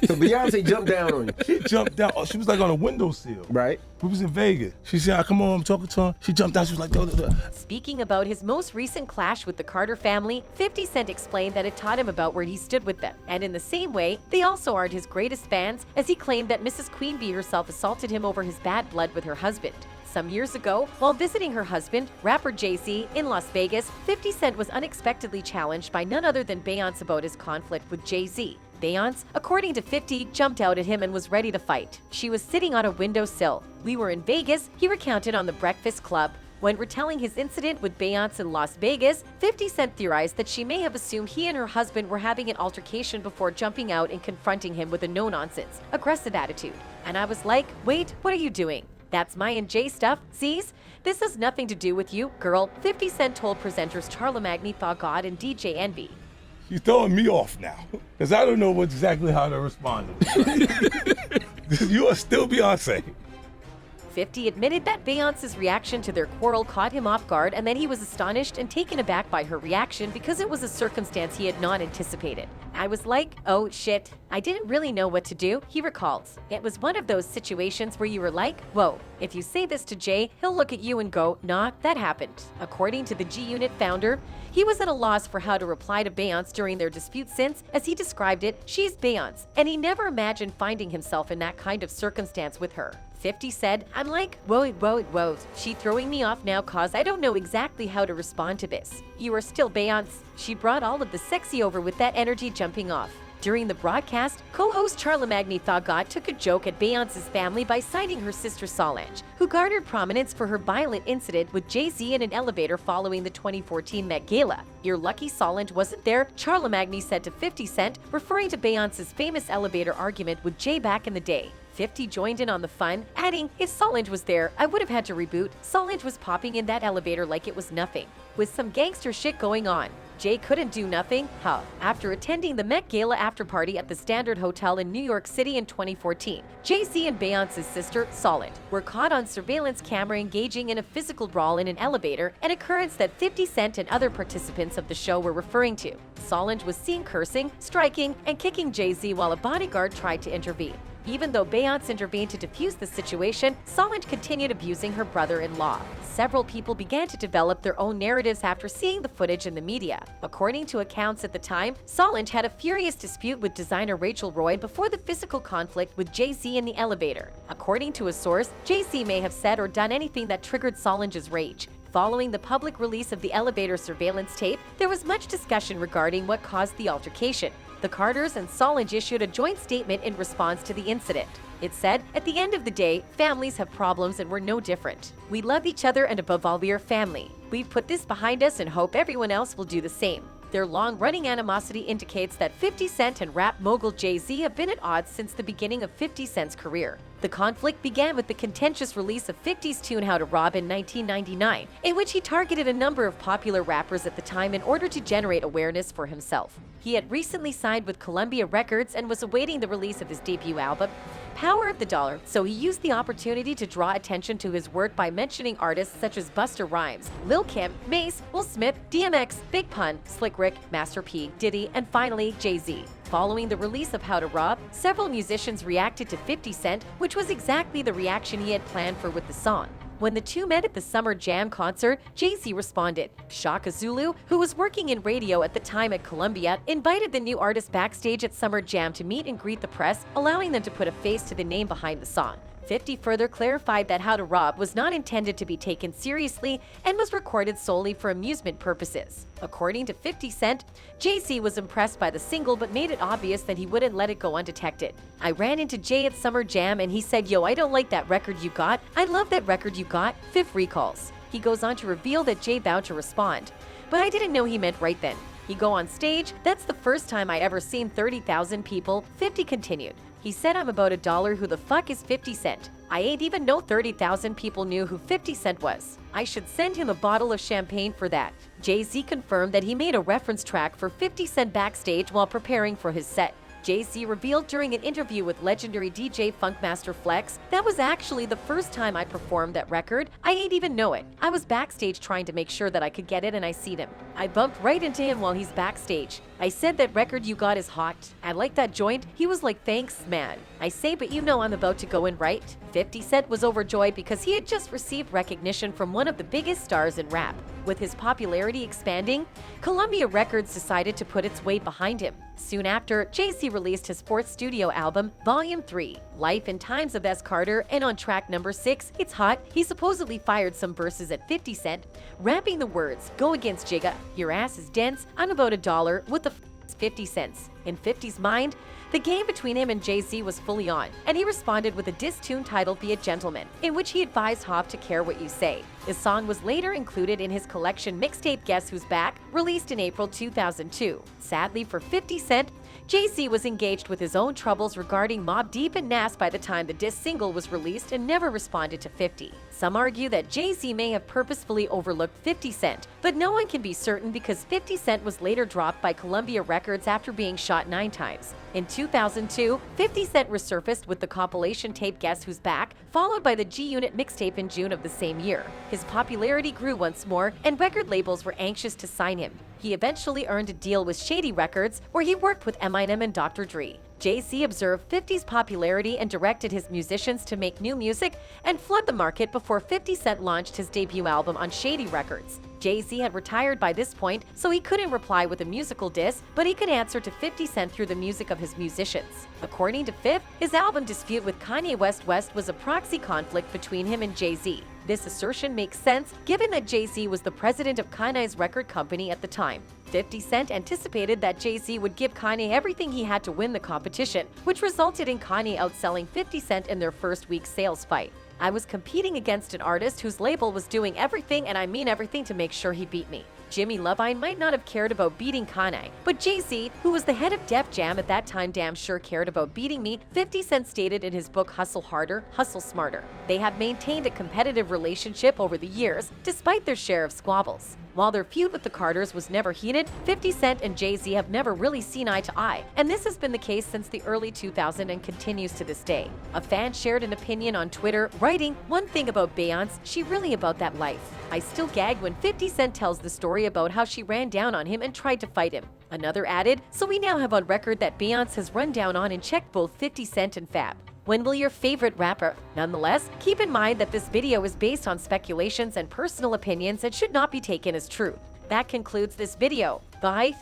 So Beyonce jumped down on you. She jumped down. Oh, she was like on a windowsill. Right. We was in Vegas. She said, come on, I'm talking to her. She jumped down. She was like, duh, duh, duh. Speaking about his most recent clash with the Carter family, 50 Cent explained that it taught him about where he stood with them. And in the same way, they also aren't his greatest fans, as he claimed that Mrs. Queen Bee herself assaulted him over his bad blood with her husband. Some years ago, while visiting her husband, rapper Jay-Z, in Las Vegas, 50 Cent was unexpectedly challenged by none other than Beyoncé about his conflict with Jay-Z. Beyoncé, according to 50, jumped out at him and was ready to fight. She was sitting on a windowsill. We were in Vegas, he recounted on The Breakfast Club. When retelling his incident with Beyoncé in Las Vegas, 50 Cent theorized that she may have assumed he and her husband were having an altercation before jumping out and confronting him with a no-nonsense, aggressive attitude. And I was like, wait, what are you doing? That's my and Jay stuff, sees? This has nothing to do with you, girl, 50 Cent told presenters Charlamagne Tha God and DJ Envy. She's throwing me off now, because I don't know exactly how to respond to this. You are still Beyonce. 50 admitted that Beyoncé's reaction to their quarrel caught him off guard, and then he was astonished and taken aback by her reaction because it was a circumstance he had not anticipated. I was like, oh shit, I didn't really know what to do, he recalls. It was one of those situations where you were like, whoa, if you say this to Jay, he'll look at you and go, nah, that happened. According to the G-Unit founder, he was at a loss for how to reply to Beyoncé during their dispute since, as he described it, she's Beyoncé, and he never imagined finding himself in that kind of circumstance with her. 50 said, I'm like, whoa, she throwing me off now cause I don't know exactly how to respond to this. You are still Beyoncé. She brought all of the sexy over with that energy jumping off. During the broadcast, co-host Charlamagne Tha God took a joke at Beyoncé's family by citing her sister Solange, who garnered prominence for her violent incident with Jay-Z in an elevator following the 2014 Met Gala. You're lucky Solange wasn't there, Charlamagne said to 50 Cent, referring to Beyoncé's famous elevator argument with Jay back in the day. 50 joined in on the fun, adding, if Solange was there, I would have had to reboot. Solange was popping in that elevator like it was nothing, with some gangster shit going on. Jay couldn't do nothing, huh? After attending the Met Gala after-party at the Standard Hotel in New York City in 2014, Jay-Z and Beyoncé's sister, Solange, were caught on surveillance camera engaging in a physical brawl in an elevator, an occurrence that 50 Cent and other participants of the show were referring to. Solange was seen cursing, striking, and kicking Jay-Z while a bodyguard tried to intervene. Even though Beyoncé intervened to defuse the situation, Solange continued abusing her brother-in-law. Several people began to develop their own narratives after seeing the footage in the media. According to accounts at the time, Solange had a furious dispute with designer Rachel Roy before the physical conflict with Jay-Z in the elevator. According to a source, Jay-Z may have said or done anything that triggered Solange's rage. Following the public release of the elevator surveillance tape, there was much discussion regarding what caused the altercation. The Carters and Solange issued a joint statement in response to the incident. It said, at the end of the day, families have problems and we're no different. We love each other and above all we are family. We've put this behind us and hope everyone else will do the same. Their long-running animosity indicates that 50 Cent and rap mogul Jay-Z have been at odds since the beginning of 50 Cent's career. The conflict began with the contentious release of 50's tune How to Rob in 1999, in which he targeted a number of popular rappers at the time in order to generate awareness for himself. He had recently signed with Columbia Records and was awaiting the release of his debut album, Power of the Dollar, so he used the opportunity to draw attention to his work by mentioning artists such as Busta Rhymes, Lil Kim, Mace, Will Smith, DMX, Big Pun, Slick Rick, Master P, Diddy, and finally Jay-Z. Following the release of How to Rob, several musicians reacted to 50 Cent, which was exactly the reaction he had planned for with the song. When the two met at the Summer Jam concert, Jay-Z responded. Shaka Zulu, who was working in radio at the time at Columbia, invited the new artist backstage at Summer Jam to meet and greet the press, allowing them to put a face to the name behind the song. 50 further clarified that How to Rob was not intended to be taken seriously and was recorded solely for amusement purposes. According to 50 Cent, Jay-Z was impressed by the single but made it obvious that he wouldn't let it go undetected. I ran into Jay at Summer Jam and he said, yo, I don't like that record you got. I love that record you got. Fifth recalls. He goes on to reveal that Jay vowed to respond. But I didn't know he meant right then. He go on stage, that's the first time I ever seen 30,000 people, 50 continued. He said I'm about $1, who the fuck is 50 Cent? I ain't even know 30,000 people knew who 50 Cent was. I should send him a bottle of champagne for that. Jay-Z confirmed that he made a reference track for 50 Cent backstage while preparing for his set. Jay-Z revealed during an interview with legendary DJ Funkmaster Flex, that was actually the first time I performed that record. I ain't even know it. I was backstage trying to make sure that I could get it and I seed him. I bumped right into him while he's backstage. I said that record you got is hot. I like that joint. He was like, thanks, man. I say, but you know I'm about to go in, right? 50 Cent was overjoyed because he had just received recognition from one of the biggest stars in rap. With his popularity expanding, Columbia Records decided to put its weight behind him. Soon after, Jay-Z released his fourth studio album, Volume 3, Life and Times of S. Carter, and on track number 6, It's Hot, he supposedly fired some verses at 50 Cent, rapping the words, "Go against Jigga, your ass is dense, I'm about $1, what the f is 50 cents?" In 50's mind, the game between him and Jay-Z was fully on, and he responded with a diss tune titled Be a Gentleman, in which he advised Hov to care what you say. The song was later included in his collection mixtape Guess Who's Back, released in April 2002. Sadly for 50 Cent, Jay-Z was engaged with his own troubles regarding Mobb Deep and Nas by the time the diss single was released and never responded to 50. Some argue that Jay-Z may have purposefully overlooked 50 Cent, but no one can be certain because 50 Cent was later dropped by Columbia Records after being shot 9 times. In 2002, 50 Cent resurfaced with the compilation tape Guess Who's Back, followed by the G-Unit mixtape in June of the same year. His popularity grew once more, and record labels were anxious to sign him. He eventually earned a deal with Shady Records, where he worked with Eminem and Dr. Dre. Jay-Z observed 50's popularity and directed his musicians to make new music and flood the market before 50 Cent launched his debut album on Shady Records. Jay-Z had retired by this point, so he couldn't reply with a musical diss, but he could answer to 50 Cent through the music of his musicians. According to Fifth, his album dispute with Kanye West was a proxy conflict between him and Jay-Z. This assertion makes sense given that Jay-Z was the president of Kanye's record company at the time. 50 Cent anticipated that Jay-Z would give Kanye everything he had to win the competition, which resulted in Kanye outselling 50 Cent in their first week sales fight. I was competing against an artist whose label was doing everything, and I mean everything, to make sure he beat me. Jimmy Iovine might not have cared about beating Kanye, but Jay-Z, who was the head of Def Jam at that time, damn sure cared about beating me, 50 Cent stated in his book Hustle Harder, Hustle Smarter. They have maintained a competitive relationship over the years, despite their share of squabbles. While their feud with the Carters was never heated, 50 Cent and Jay-Z have never really seen eye to eye, and this has been the case since the early 2000s and continues to this day. A fan shared an opinion on Twitter, writing, "One thing about Beyoncé, she really about that life. I still gag when 50 Cent tells the story about how she ran down on him and tried to fight him." Another added, "So we now have on record that Beyoncé has run down on and checked both 50 Cent and Fab. When will your favorite rapper?" Nonetheless, keep in mind that this video is based on speculations and personal opinions and should not be taken as true. That concludes this video. Bye.